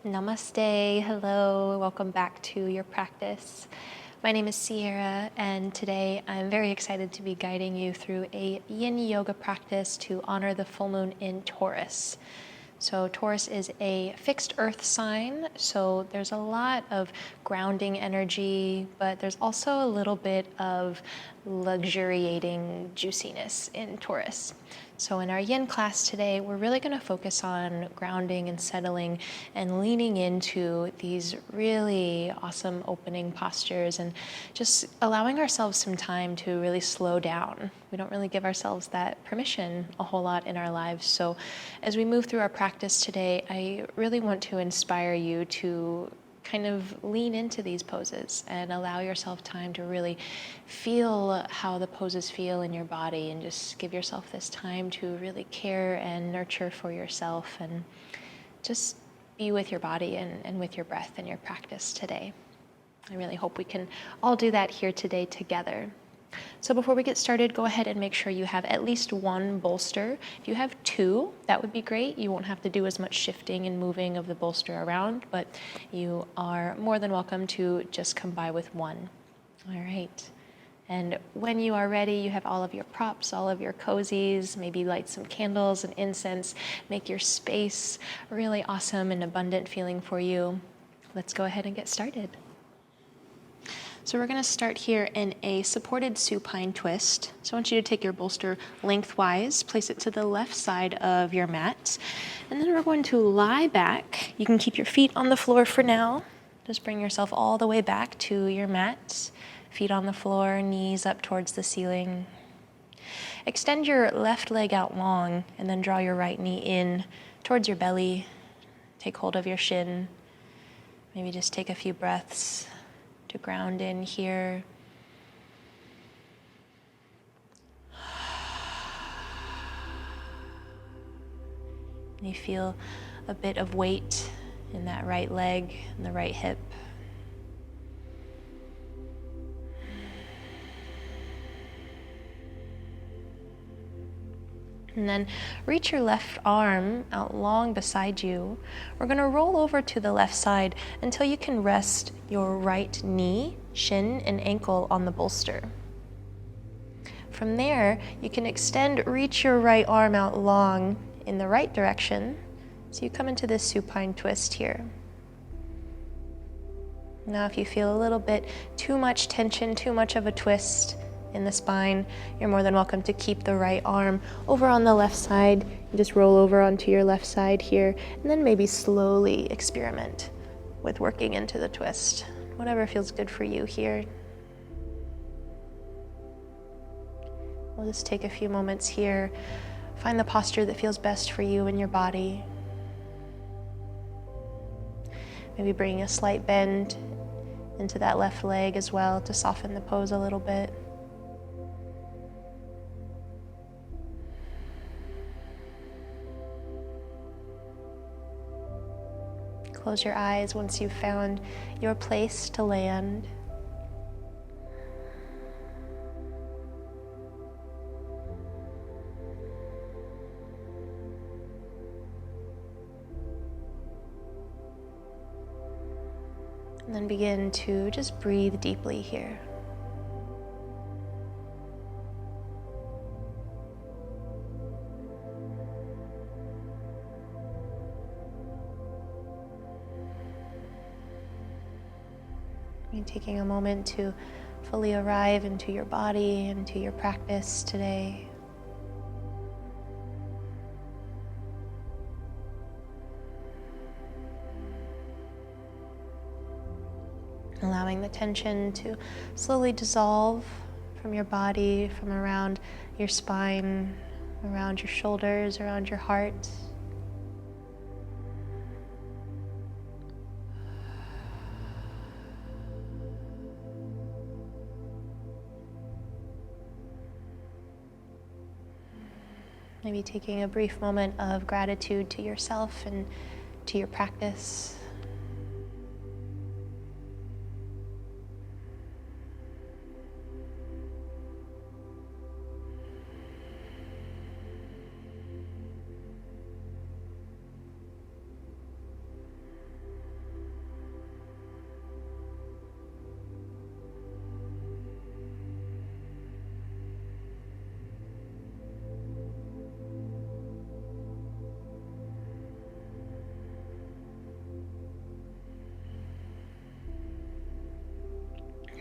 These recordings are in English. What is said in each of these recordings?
Namaste, hello, welcome back to your practice. My name is Sierra, and today I'm very excited to be guiding you through a yin yoga practice to honor the full moon in Taurus. So Taurus is a fixed earth sign, so there's a lot of grounding energy, but there's also a little bit of luxuriating juiciness in Taurus. So in our yin class today, we're really going to focus on grounding and settling and leaning into these really awesome opening postures and just allowing ourselves some time to really slow down. We don't really give ourselves that permission a whole lot in our lives. So as we move through our practice today, I really want to inspire you to kind of lean into these poses and allow yourself time to really feel how the poses feel in your body, and just give yourself this time to really care and nurture for yourself and just be with your body and with your breath in your practice today. I really hope we can all do that here today together. So before we get started, go ahead and make sure you have at least one bolster. If you have two, that would be great. You won't have to do as much shifting and moving of the bolster around, but you are more than welcome to just come by with one. All right. And when you are ready, you have all of your props, all of your cozies, maybe light some candles and incense, make your space really awesome and abundant feeling for you. Let's go ahead and get started. So we're going to start here in a supported supine twist. So I want you to take your bolster lengthwise, place it to the left side of your mat, and then we're going to lie back. You can keep your feet on the floor for now. Just bring yourself all the way back to your mat. Feet on the floor, knees up towards the ceiling. Extend your left leg out long, and then draw your right knee in towards your belly. Take hold of your shin. Maybe just take a few breaths to ground in here. And you feel a bit of weight in that right leg and the right hip. And then reach your left arm out long beside you. We're going to roll over to the left side until you can rest your right knee, shin, and ankle on the bolster. From there, you can reach your right arm out long in the right direction. So you come into this supine twist here. Now, if you feel a little bit too much tension, too much of a twist in the spine, you're more than welcome to keep the right arm over on the left side. You just roll over onto your left side here, and then maybe slowly experiment with working into the twist. Whatever feels good for you here. We'll just take a few moments here. Find the posture that feels best for you and your body. Maybe bring a slight bend into that left leg as well to soften the pose a little bit. Close your eyes once you've found your place to land. And then begin to just breathe deeply here. Taking a moment to fully arrive into your body, into your practice today. Allowing the tension to slowly dissolve from your body, from around your spine, around your shoulders, around your heart. Maybe taking a brief moment of gratitude to yourself and to your practice.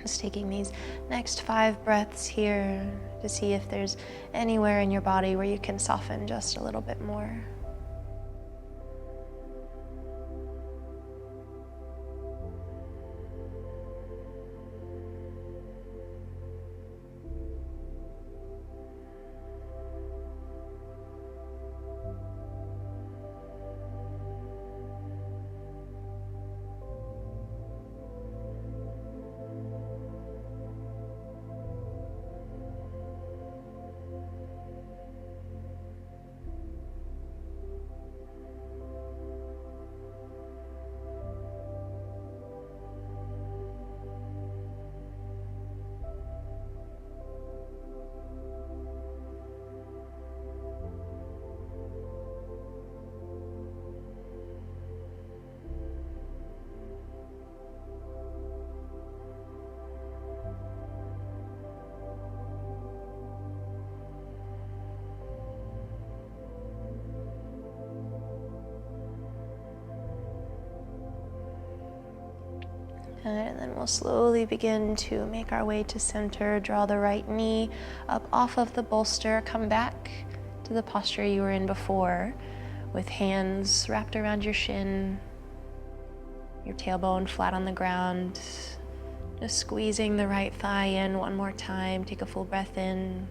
Just taking these next 5 breaths here to see if there's anywhere in your body where you can soften just a little bit more. And then we'll slowly begin to make our way to center. Draw the right knee up off of the bolster. Come back to the posture you were in before, with hands wrapped around your shin, your tailbone flat on the ground. Just squeezing the right thigh in one more time. Take a full breath in.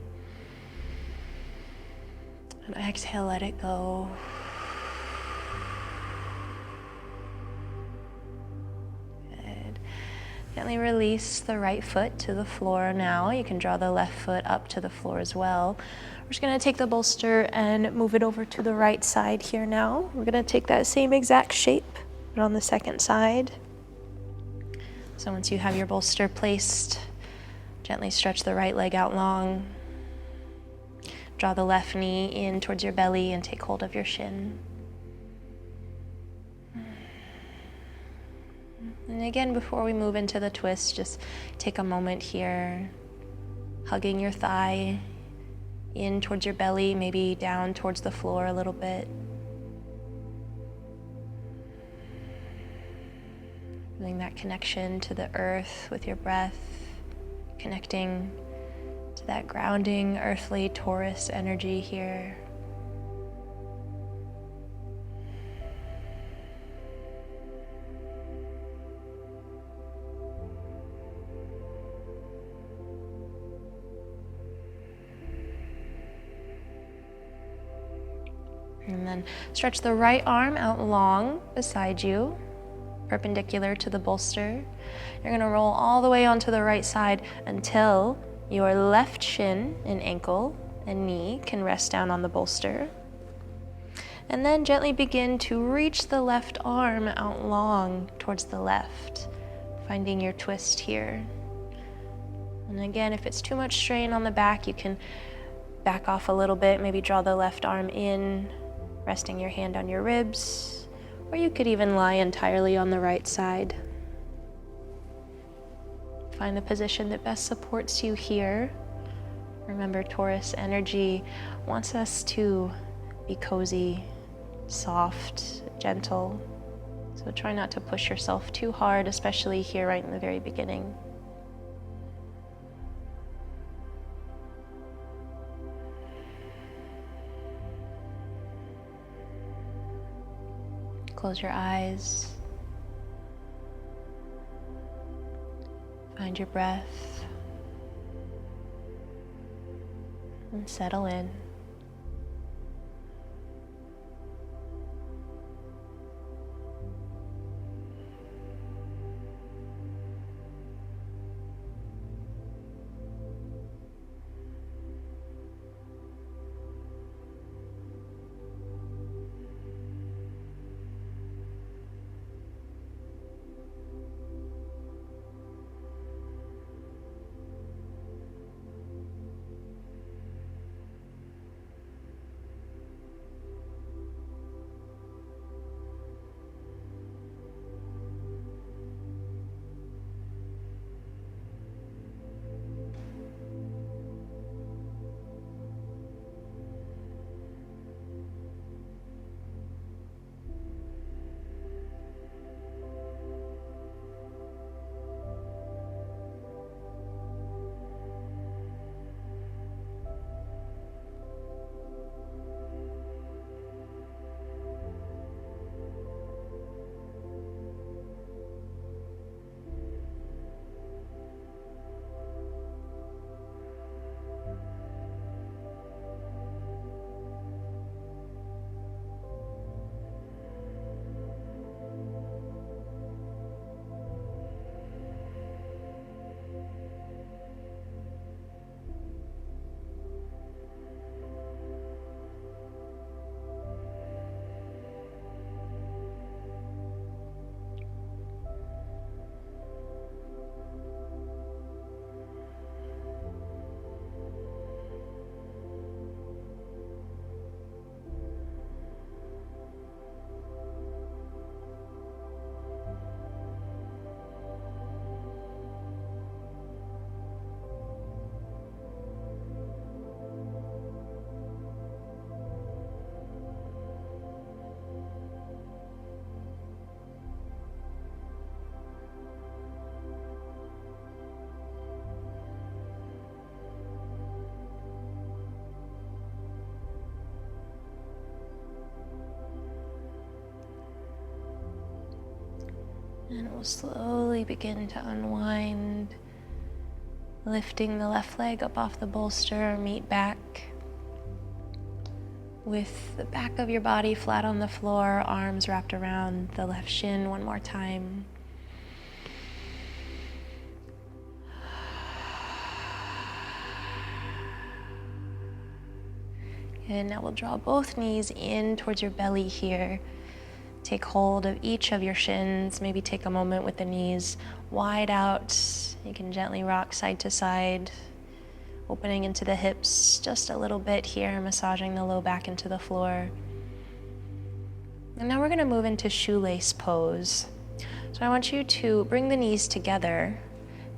And exhale, let it go. Gently release the right foot to the floor now. You can draw the left foot up to the floor as well. We're just gonna take the bolster and move it over to the right side here now. We're gonna take that same exact shape, but on the second side. So once you have your bolster placed, gently stretch the right leg out long. Draw the left knee in towards your belly and take hold of your shin. And again, before we move into the twist, just take a moment here, hugging your thigh in towards your belly, maybe down towards the floor a little bit. Feeling that connection to the earth with your breath, connecting to that grounding, earthly Taurus energy here. And then stretch the right arm out long beside you, perpendicular to the bolster. You're gonna roll all the way onto the right side until your left shin and ankle and knee can rest down on the bolster. And then gently begin to reach the left arm out long towards the left, finding your twist here. And again, if it's too much strain on the back, you can back off a little bit, maybe draw the left arm in, resting your hand on your ribs, or you could even lie entirely on the right side. Find the position that best supports you here. Remember, Taurus energy wants us to be cozy, soft, gentle. So try not to push yourself too hard, especially here right in the very beginning. Close your eyes. Find your breath. And settle in. And we'll slowly begin to unwind, lifting the left leg up off the bolster, meet back with the back of your body flat on the floor, arms wrapped around the left shin one more time. And now we'll draw both knees in towards your belly here. Take hold of each of your shins. Maybe take a moment with the knees wide out. You can gently rock side to side, opening into the hips just a little bit here, massaging the low back into the floor. And now we're going to move into shoelace pose. So I want you to bring the knees together.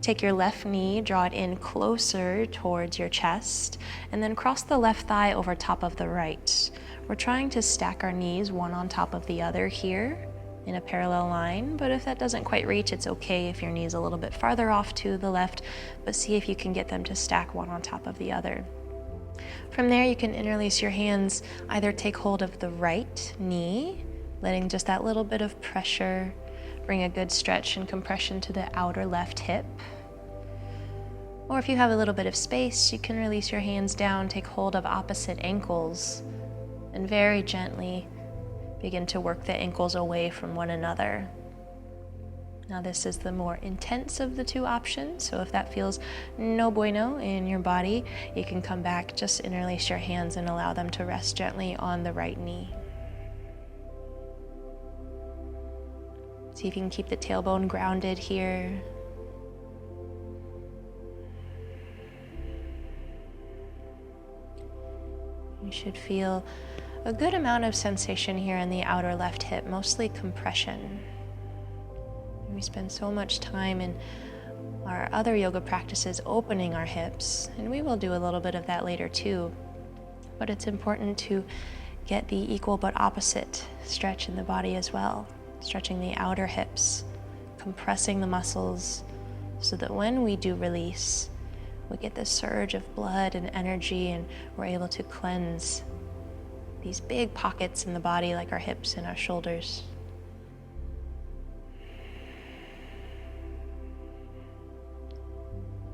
Take your left knee, draw it in closer towards your chest, and then cross the left thigh over top of the right. We're trying to stack our knees one on top of the other here in a parallel line, but if that doesn't quite reach, it's okay if your knee's a little bit farther off to the left, but see if you can get them to stack one on top of the other. From there, you can interlace your hands, either take hold of the right knee, letting just that little bit of pressure bring a good stretch and compression to the outer left hip. Or if you have a little bit of space, you can release your hands down, take hold of opposite ankles, and very gently begin to work the ankles away from one another. Now this is the more intense of the two options, so if that feels no bueno in your body, you can come back, just interlace your hands and allow them to rest gently on the right knee. See if you can keep the tailbone grounded here. You should feel a good amount of sensation here in the outer left hip, mostly compression. We spend so much time in our other yoga practices opening our hips, and we will do a little bit of that later too. But it's important to get the equal but opposite stretch in the body as well. Stretching the outer hips, compressing the muscles so that when we do release, we get this surge of blood and energy, and we're able to cleanse these big pockets in the body like our hips and our shoulders.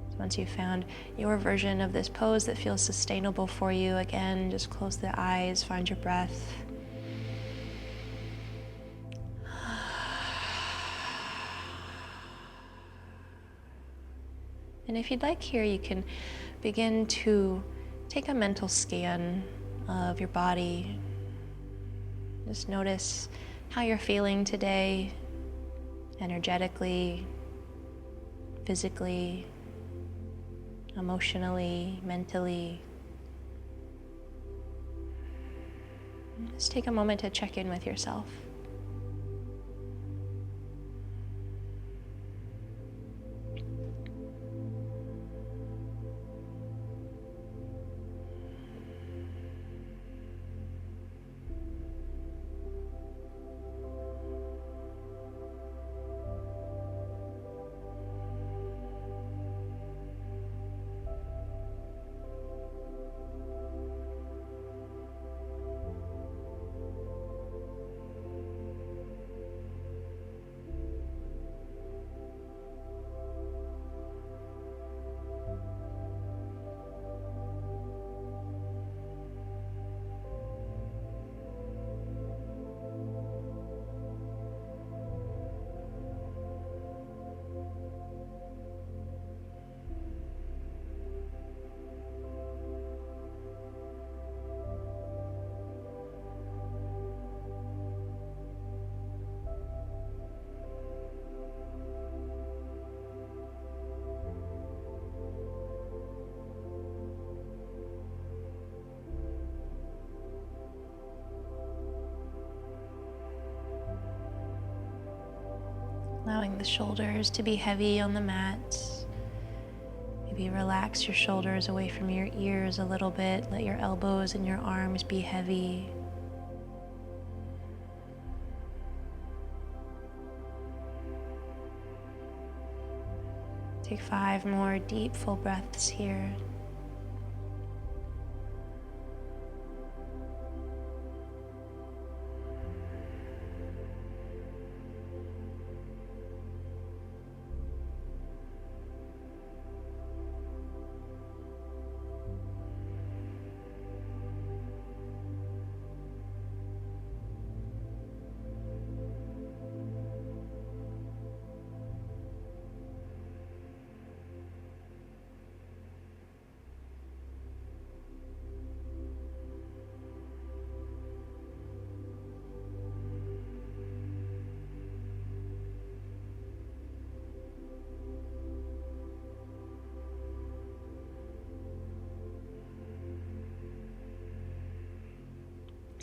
So once you've found your version of this pose that feels sustainable for you, again, just close the eyes, find your breath. And if you'd like here, you can begin to take a mental scan of your body. Just notice how you're feeling today, energetically, physically, emotionally, mentally. Just take a moment to check in with yourself. Allowing the shoulders to be heavy on the mat. Maybe relax your shoulders away from your ears a little bit. Let your elbows and your arms be heavy. Take 5 more deep, full breaths here.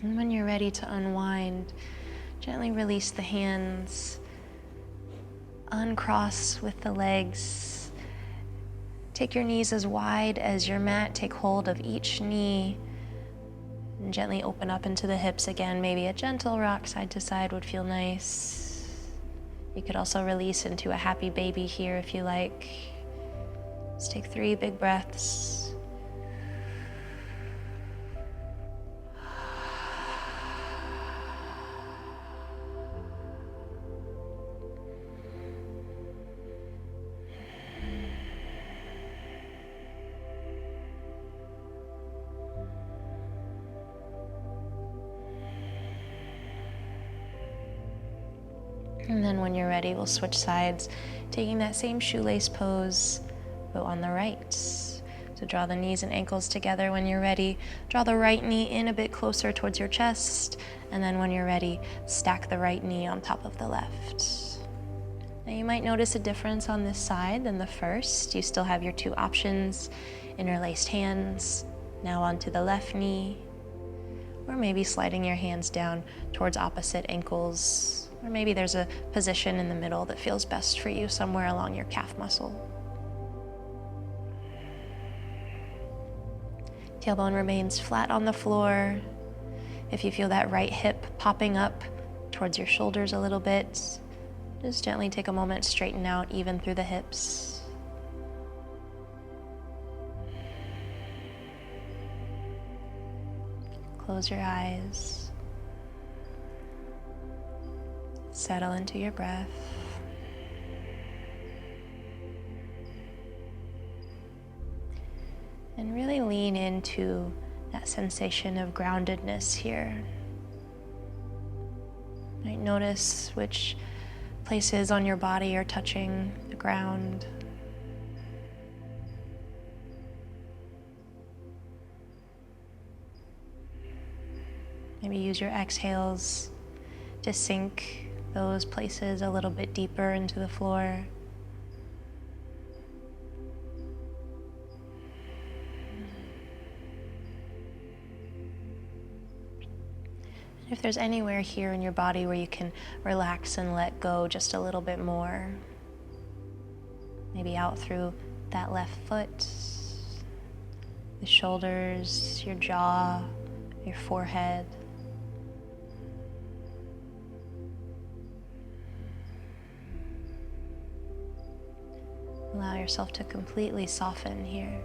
And when you're ready to unwind, gently release the hands, uncross with the legs. Take your knees as wide as your mat. Take hold of each knee and gently open up into the hips again. Maybe a gentle rock side to side would feel nice. You could also release into a happy baby here if you like. Let's take 3 big breaths. And then when you're ready, we'll switch sides, taking that same shoelace pose, but on the right. So draw the knees and ankles together when you're ready. Draw the right knee in a bit closer towards your chest. And then when you're ready, stack the right knee on top of the left. Now you might notice a difference on this side than the first. You still have your 2 options, interlaced hands, now onto the left knee, or maybe sliding your hands down towards opposite ankles. Or maybe there's a position in the middle that feels best for you, somewhere along your calf muscle. Tailbone remains flat on the floor. If you feel that right hip popping up towards your shoulders a little bit, just gently take a moment, straighten out even through the hips. Close your eyes. Settle into your breath. And really lean into that sensation of groundedness here. You might notice which places on your body are touching the ground. Maybe use your exhales to sink those places a little bit deeper into the floor. If there's anywhere here in your body where you can relax and let go just a little bit more, maybe out through that left foot, the shoulders, your jaw, your forehead. Allow yourself to completely soften here.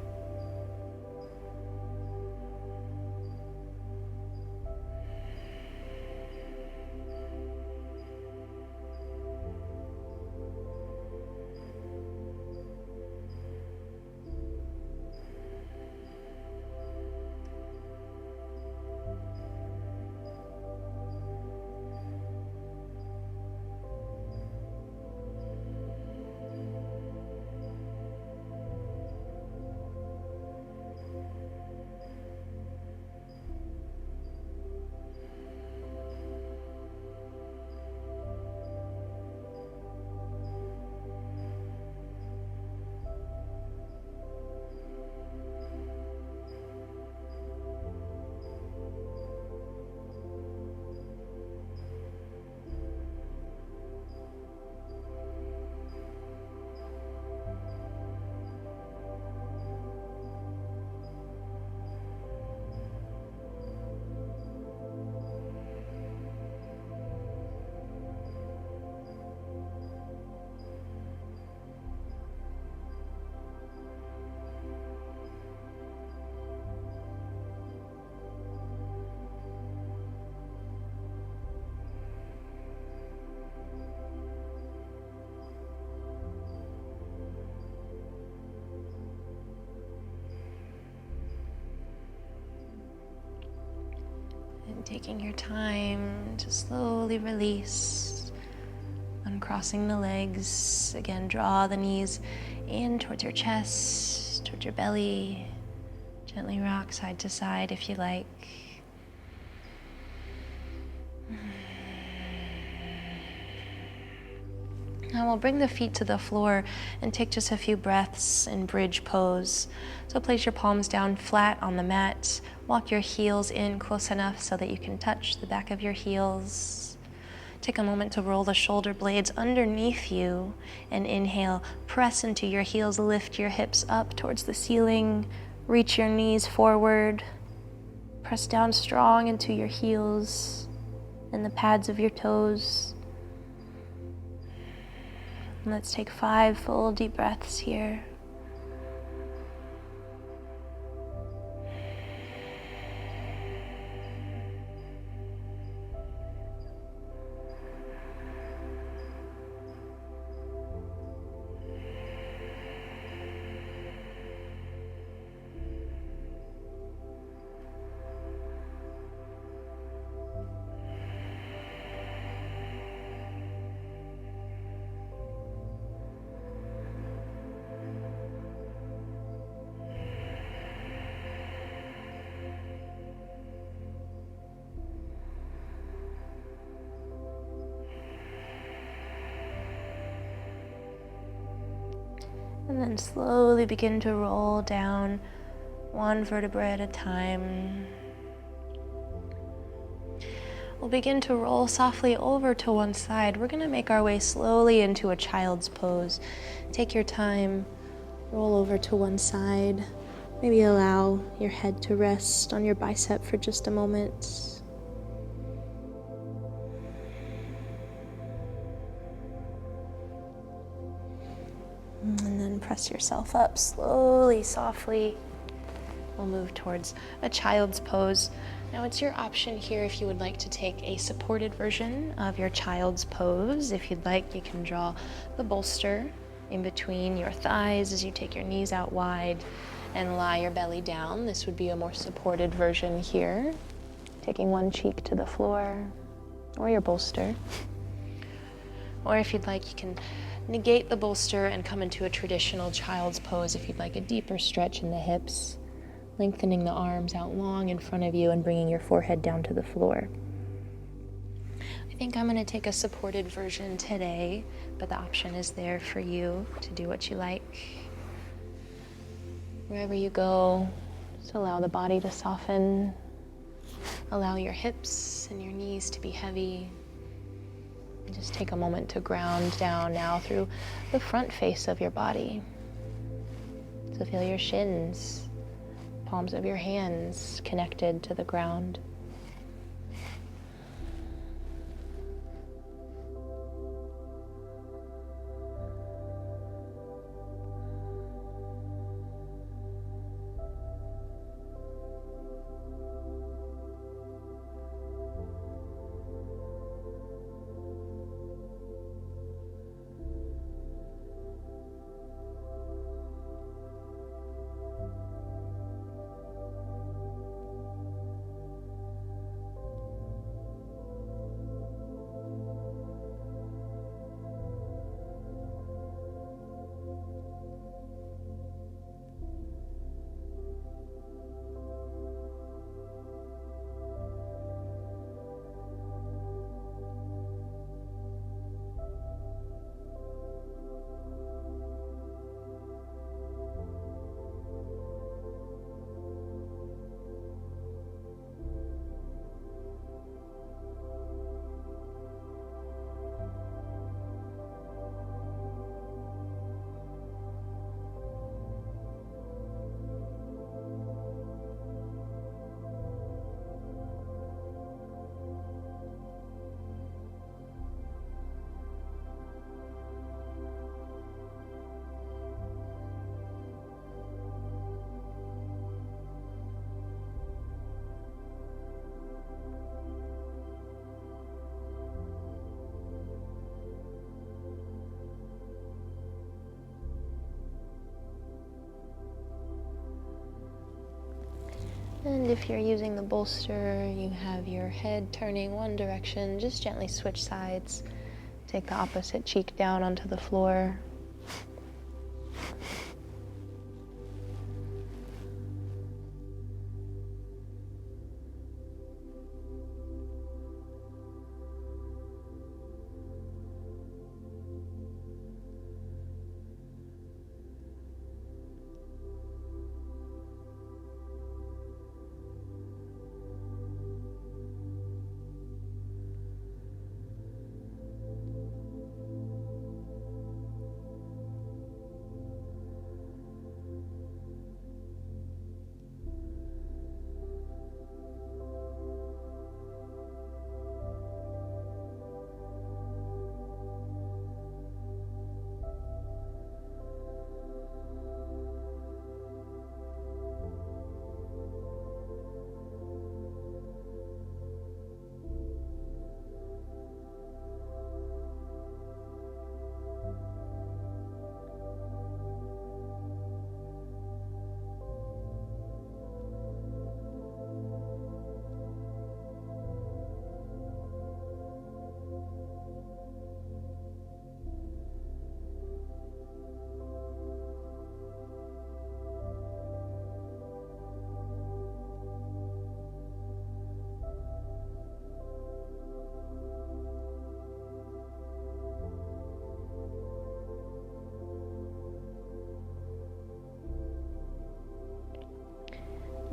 And taking your time to slowly release, uncrossing the legs. Again, draw the knees in towards your chest, towards your belly. Gently rock side to side if you like. Now we'll bring the feet to the floor and take just a few breaths in bridge pose. So place your palms down flat on the mat. Walk your heels in close enough so that you can touch the back of your heels. Take a moment to roll the shoulder blades underneath you and inhale. Press into your heels, lift your hips up towards the ceiling. Reach your knees forward. Press down strong into your heels and the pads of your toes. Let's take 5 full deep breaths here. And then slowly begin to roll down one vertebra at a time. We'll begin to roll softly over to one side. We're going to make our way slowly into a child's pose. Take your time, roll over to one side. Maybe allow your head to rest on your bicep for just a moment. And then press yourself up slowly, softly. We'll move towards a child's pose. Now it's your option here if you would like to take a supported version of your child's pose. If you'd like, you can draw the bolster in between your thighs as you take your knees out wide and lie your belly down. This would be a more supported version here. Taking one cheek to the floor or your bolster. Or if you'd like, you can negate the bolster and come into a traditional child's pose if you'd like a deeper stretch in the hips, lengthening the arms out long in front of you and bringing your forehead down to the floor. I think I'm going to take a supported version today, but the option is there for you to do what you like. Wherever you go, just allow the body to soften. Allow your hips and your knees to be heavy. And just take a moment to ground down now through the front face of your body. So feel your shins, palms of your hands connected to the ground. And if you're using the bolster, you have your head turning one direction, just gently switch sides. Take the opposite cheek down onto the floor.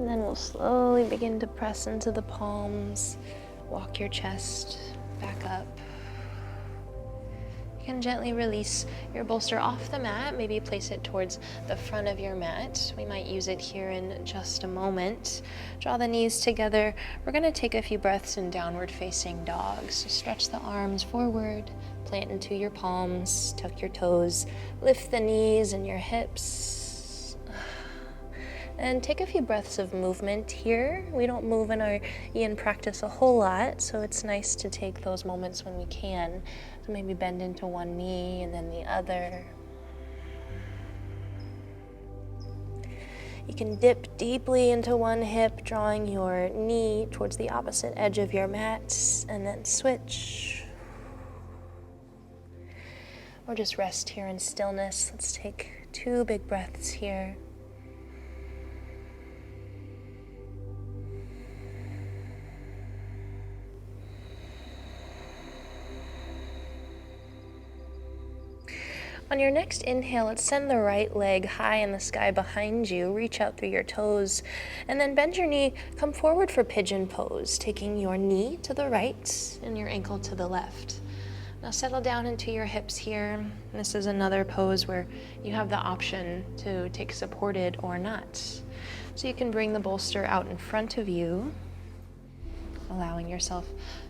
And then we'll slowly begin to press into the palms, walk your chest back up. You can gently release your bolster off the mat, maybe place it towards the front of your mat. We might use it here in just a moment. Draw the knees together. We're going to take a few breaths in downward facing dog. So stretch the arms forward, plant into your palms, tuck your toes, lift the knees and your hips. And take a few breaths of movement here. We don't move in our yin practice a whole lot, so it's nice to take those moments when we can. So maybe bend into one knee and then the other. You can dip deeply into one hip, drawing your knee towards the opposite edge of your mat, and then switch. Or just rest here in stillness. Let's take 2 big breaths here. On your next inhale, let's send the right leg high in the sky behind you. Reach out through your toes, and then bend your knee. Come forward for pigeon pose, taking your knee to the right and your ankle to the left. Now settle down into your hips here. This is another pose where you have the option to take supported or not. So you can bring the bolster out in front of you, allowing yourself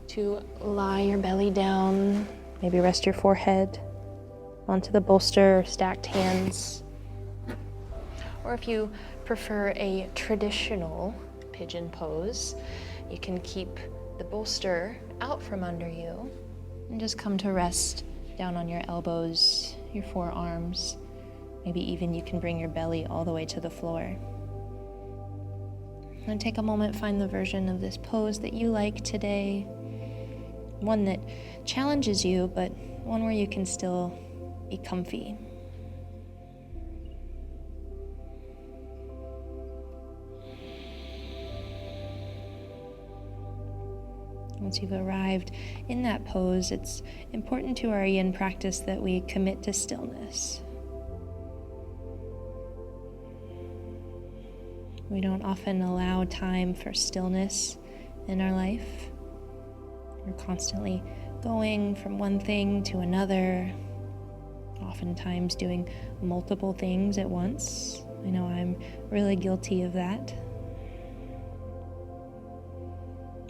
to lie your belly down, maybe rest your forehead onto the bolster or stacked hands. Or if you prefer a traditional pigeon pose, you can keep the bolster out from under you and just come to rest down on your elbows, your forearms. Maybe even you can bring your belly all the way to the floor. And take a moment, find the version of this pose that you like today. One that challenges you, but one where you can still be comfy. Once you've arrived in that pose, it's important to our yin practice that we commit to stillness. We don't often allow time for stillness in our life. We're constantly going from one thing to another, oftentimes doing multiple things at once. I know I'm really guilty of that.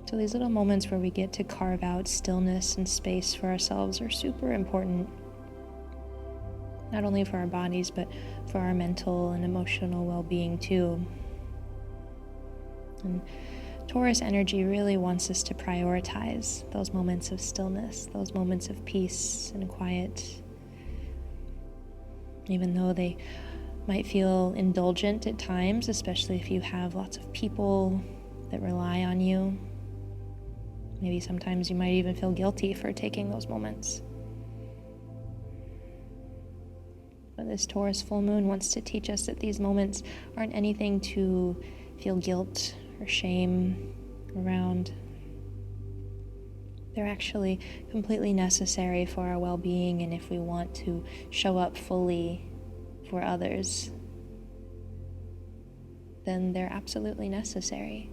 So these little moments where we get to carve out stillness and space for ourselves are super important. Not only for our bodies, but for our mental and emotional well-being too. And Taurus energy really wants us to prioritize those moments of stillness, those moments of peace and quiet. Even though they might feel indulgent at times, especially if you have lots of people that rely on you. Maybe sometimes you might even feel guilty for taking those moments. But this Taurus full moon wants to teach us that these moments aren't anything to feel guilt or shame around. They're actually completely necessary for our well-being, and if we want to show up fully for others, then they're absolutely necessary.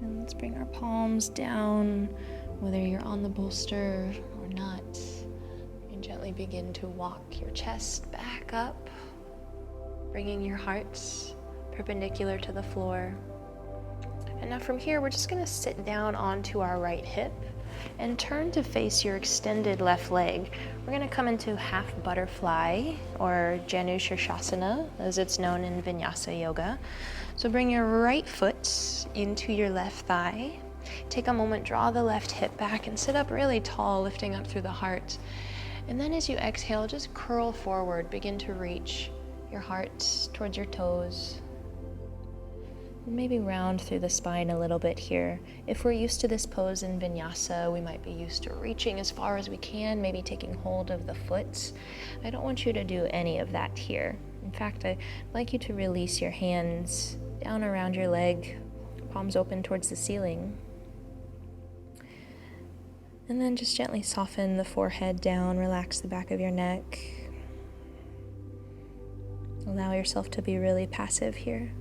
And let's bring our palms down, whether you're on the bolster or not. You can gently gently begin to walk your chest back up, bringing your heart perpendicular to the floor. And now from here, we're just going to sit down onto our right hip and turn to face your extended left leg. We're going to come into half butterfly, or Janu Shirshasana, as it's known in Vinyasa Yoga. So bring your right foot into your left thigh. Take a moment, draw the left hip back and sit up really tall, lifting up through the heart. And then as you exhale, just curl forward, begin to reach your heart towards your toes. Maybe round through the spine a little bit here. If we're used to this pose in Vinyasa, we might be used to reaching as far as we can, maybe taking hold of the foot. I don't want you to do any of that here. In fact, I'd like you to release your hands down around your leg, palms open towards the ceiling. And then just gently soften the forehead down, relax the back of your neck. Allow yourself to be really passive here.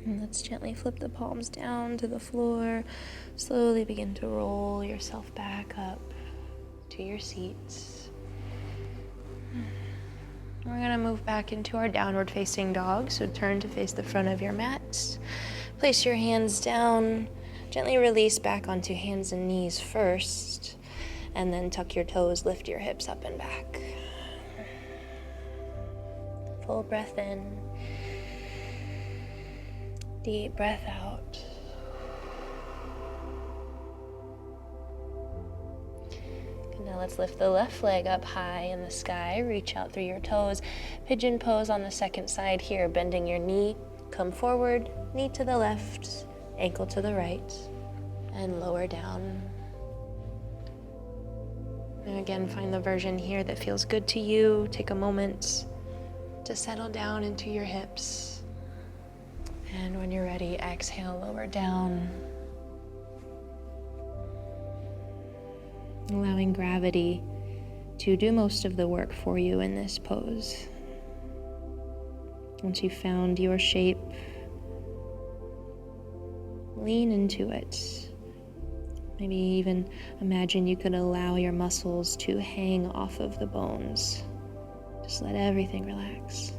And let's gently flip the palms down to the floor. Slowly begin to roll yourself back up to your seats. We're going to move back into our downward facing dog. So turn to face the front of your mat. Place your hands down. Gently release back onto hands and knees first. And then tuck your toes, lift your hips up and back. Full breath in. Deep breath out. And now let's lift the left leg up high in the sky. Reach out through your toes. Pigeon pose on the second side here. Bending your knee. Come forward. Knee to the left. Ankle to the right. And lower down. And again, find the version here that feels good to you. Take a moment to settle down into your hips. And when you're ready, exhale, lower down. Allowing gravity to do most of the work for you in this pose. Once you've found your shape, Lean into it. Maybe even imagine you could allow your muscles to hang off of the bones. Just let everything relax.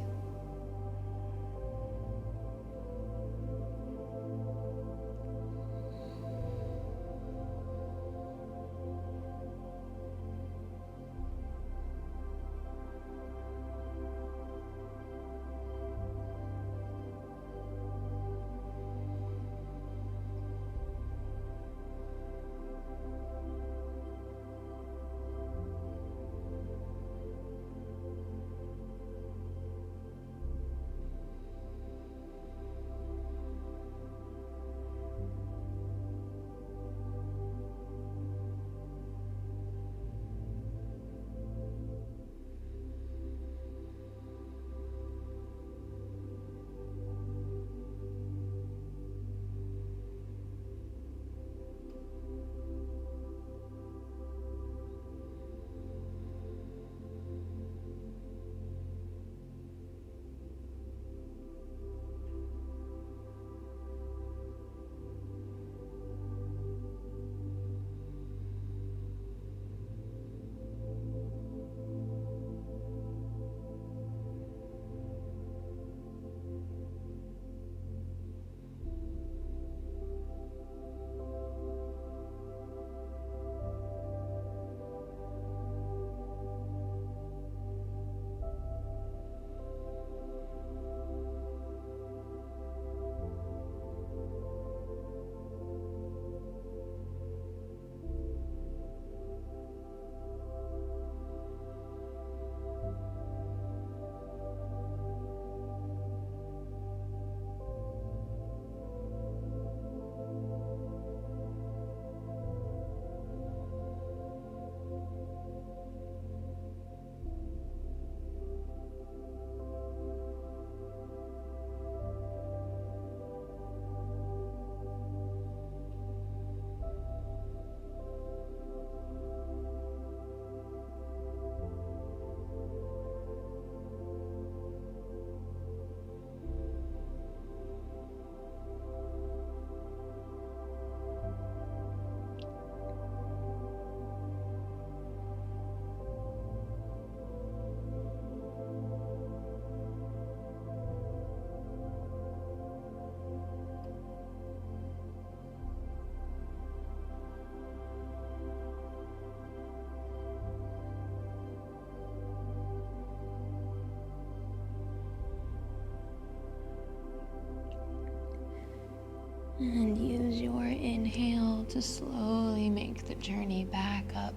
And use your inhale to slowly make the journey back up.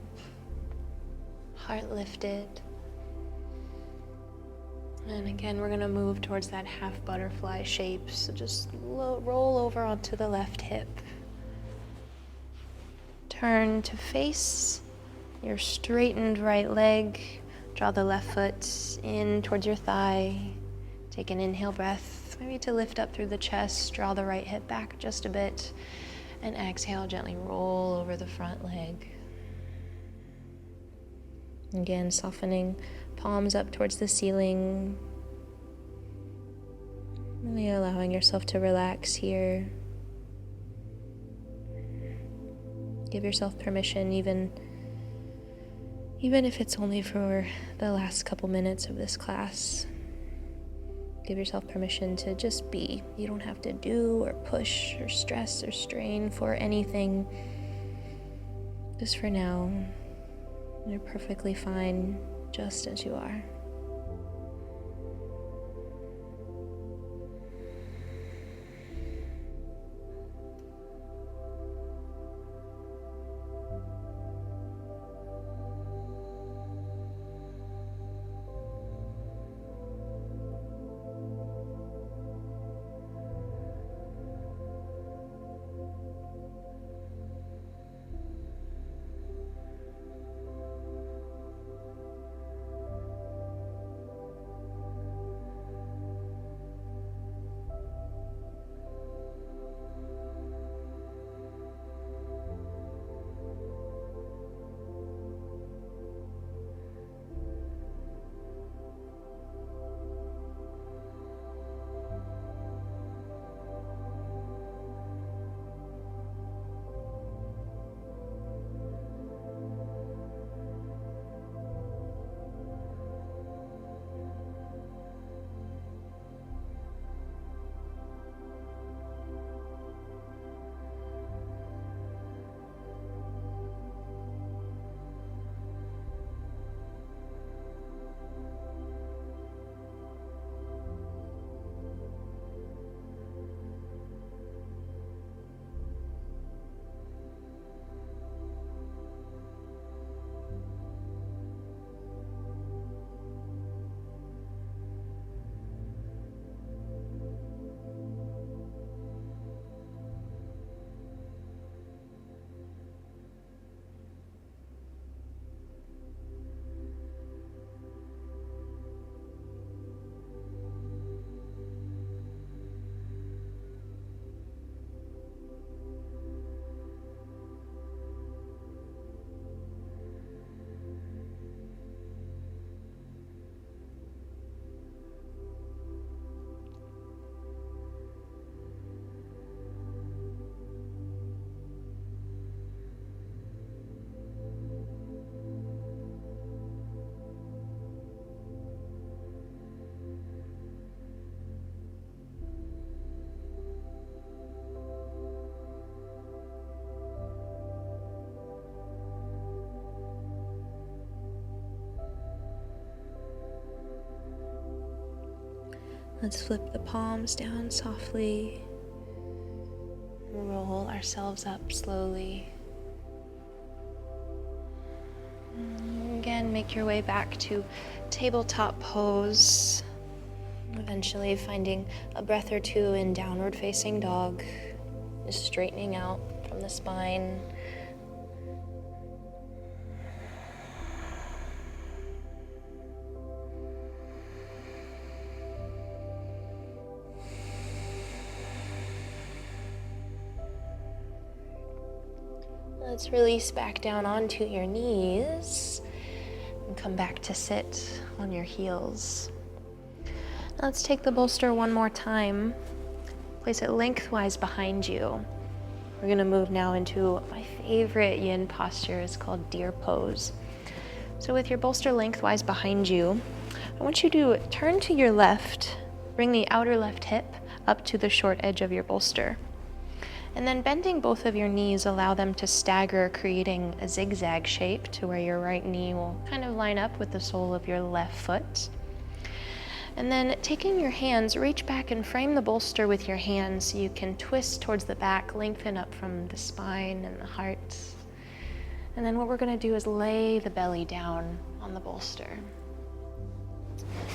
Heart lifted. And again, we're going to move towards that half butterfly shape. So just roll over onto the left hip. Turn to face your straightened right leg. Draw the left foot in towards your thigh. Take an inhale breath, maybe to lift up through the chest. Draw the right hip back just a bit. And exhale, gently roll over the front leg. Again, softening palms up towards the ceiling. Really allowing yourself to relax here. Give yourself permission, even if it's only for the last couple minutes of this class. Give yourself permission to just be. You don't have to do or push or stress or strain for anything. Just for now, you're perfectly fine just as you are. Let's flip the palms down softly. Roll ourselves up slowly. And again, make your way back to tabletop pose. Eventually finding a breath or two in downward facing dog. Just straightening out from the spine. Let's release back down onto your knees and come back to sit on your heels. Now let's take the bolster one more time. Place it lengthwise behind you. We're gonna move now into my favorite yin posture. It's called deer pose. So with your bolster lengthwise behind you, I want you to turn to your left, bring the outer left hip up to the short edge of your bolster. And then bending both of your knees, allow them to stagger, creating a zigzag shape to where your right knee will kind of line up with the sole of your left foot. And then taking your hands, reach back and frame the bolster with your hands so you can twist towards the back, lengthen up from the spine and the heart. And then what we're gonna do is lay the belly down on the bolster.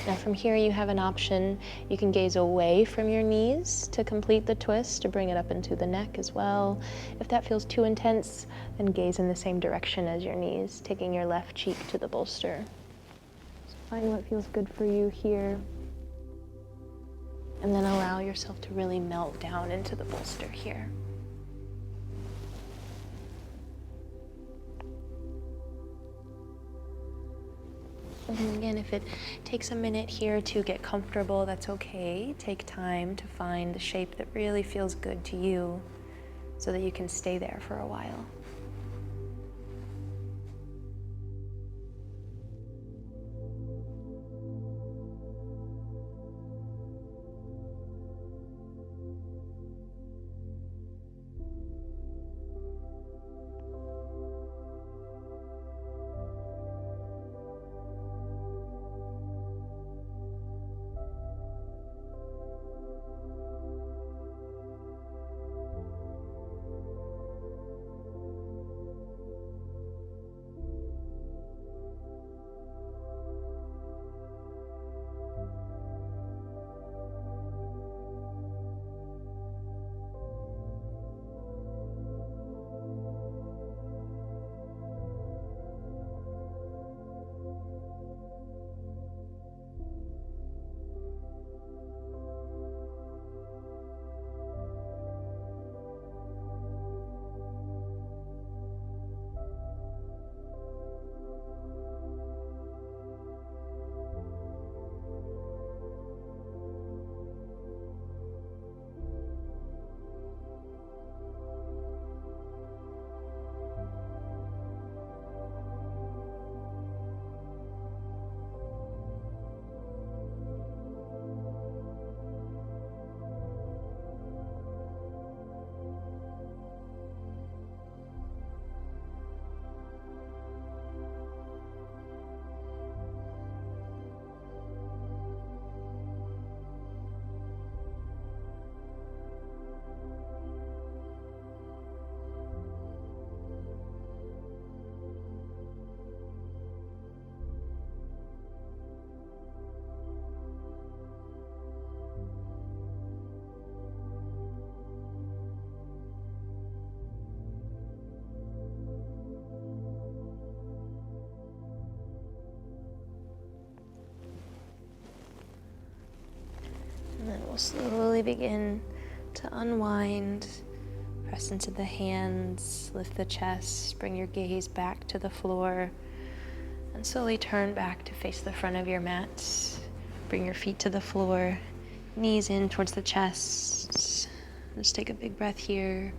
Now from here you have an option. You can gaze away from your knees to complete the twist, to bring it up into the neck as well. If that feels too intense, then gaze in the same direction as your knees, taking your left cheek to the bolster. So find what feels good for you here. And then allow yourself to really melt down into the bolster here. And again, if it takes a minute here to get comfortable, that's okay. Take time to find the shape that really feels good to you so that you can stay there for a while. And then we'll slowly begin to unwind, press into the hands, lift the chest, bring your gaze back to the floor, and slowly turn back to face the front of your mat. Bring your feet to the floor, knees in towards the chest. Just take a big breath here.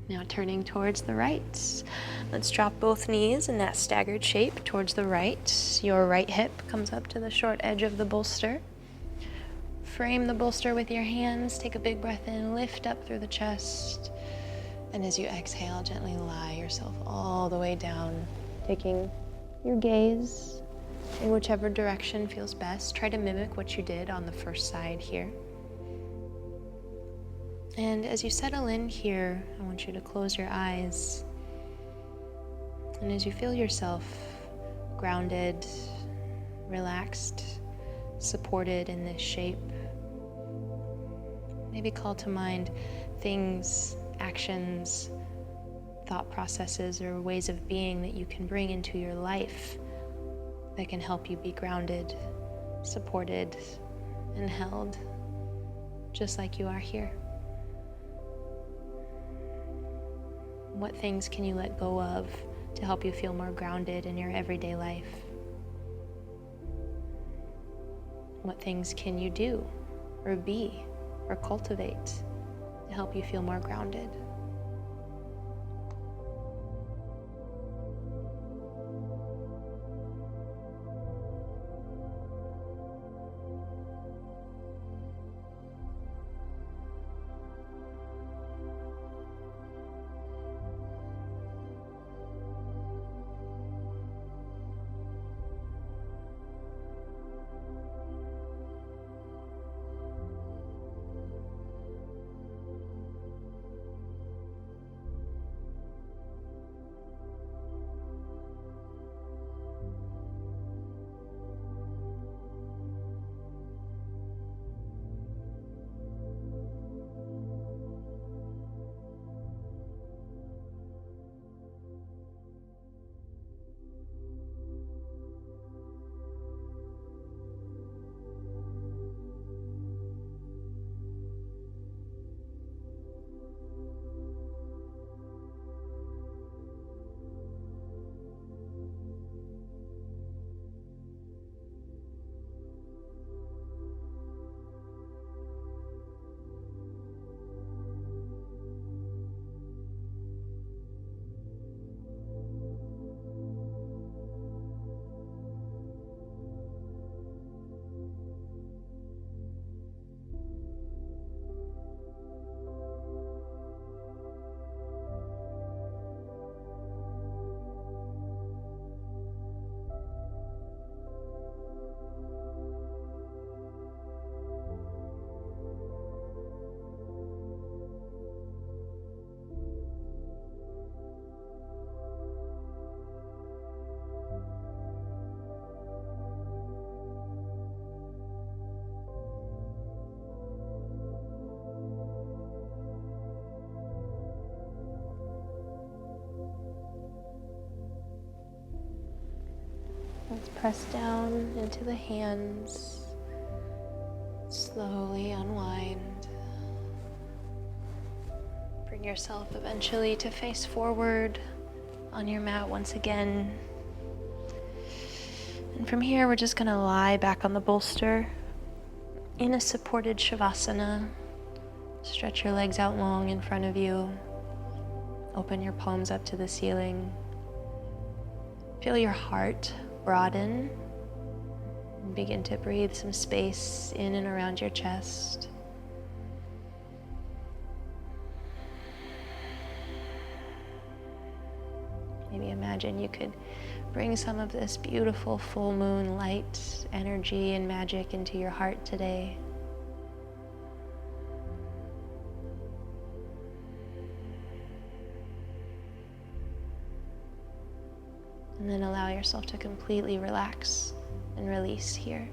Now turning towards the right. Let's drop both knees in that staggered shape towards the right. Your right hip comes up to the short edge of the bolster. Frame the bolster with your hands. Take a big breath in, lift up through the chest, And as you exhale, gently lie yourself all the way down, taking your gaze in whichever direction feels best. Try to mimic what you did on the first side here. And as you settle in here, I want you to close your eyes. And as you feel yourself grounded, relaxed, supported in this shape, maybe call to mind things, actions, thought processes, or ways of being that you can bring into your life that can help you be grounded, supported, and held, just like you are here. What things can you let go of to help you feel more grounded in your everyday life? What things can you do, or be, or cultivate to help you feel more grounded? Let's press down into the hands. Slowly unwind. Bring yourself eventually to face forward on your mat once again. And from here, we're just gonna lie back on the bolster in a supported shavasana. Stretch your legs out long in front of you. Open your palms up to the ceiling. Feel your heart broaden. Begin to breathe some space in and around your chest. Maybe imagine you could bring some of this beautiful full moon light, energy, and magic into your heart today. And then allow yourself to completely relax and release here.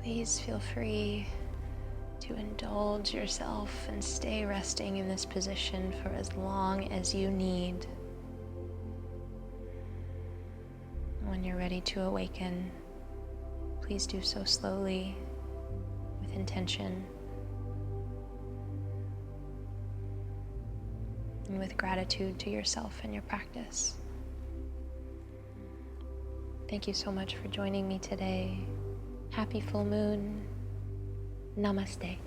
Please feel free to indulge yourself and stay resting in this position for as long as you need. When you're ready to awaken, please do so slowly, with intention, and with gratitude to yourself and your practice. Thank you so much for joining me today. Happy full moon. Namaste.